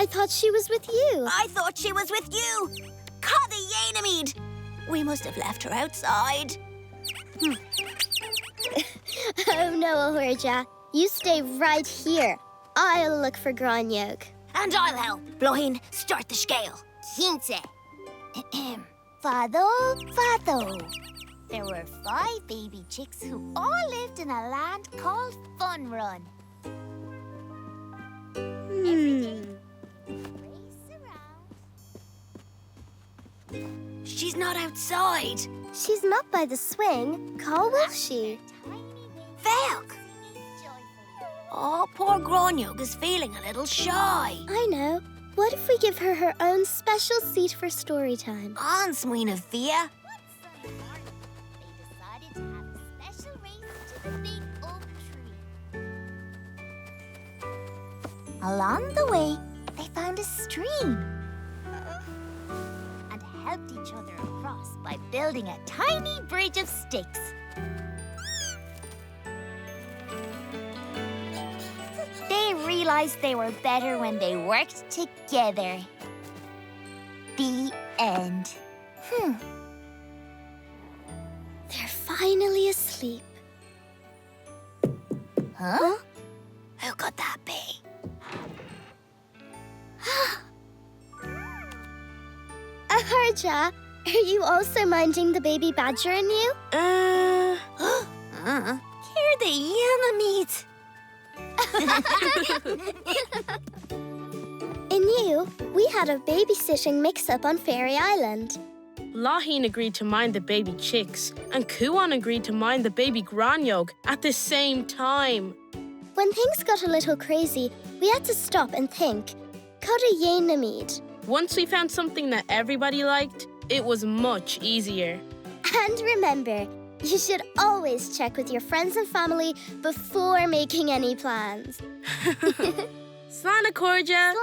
I thought she was with you. I thought she was with you. Gráinneog. We must have left her outside. Oh no, Ahurja. You stay right here. I'll look for Gráinneog. And I'll help. Blohin, start the scale. 15. Fado. There were 5 baby chicks who all lived in a land called Fun Run. Race around. She's not outside. She's not by the swing. How will she? Velk. Oh, poor Gráinneog is feeling a little shy. I know. What if we give her her own special seat for story time? On Smuoine Fia. One Sunday morning, they decided to have a special race to the big oak tree. Along the way, they found a stream and helped each other across by building a tiny bridge of sticks. They realized they were better when they worked together. The end. They're finally asleep. Huh? Who could that be? Ahurja, are you also minding the baby badger, Inniu? Here the Yanameet. Inniu, we had a babysitting mix-up on Fairy Island. Láithín agreed to mind the baby chicks, and Kuan agreed to mind the baby Gráinneog at the same time. When things got a little crazy, we had to stop and think. Coda Gráinneog. Once we found something that everybody liked, it was much easier. And remember, you should always check with your friends and family before making any plans. Slán Corja.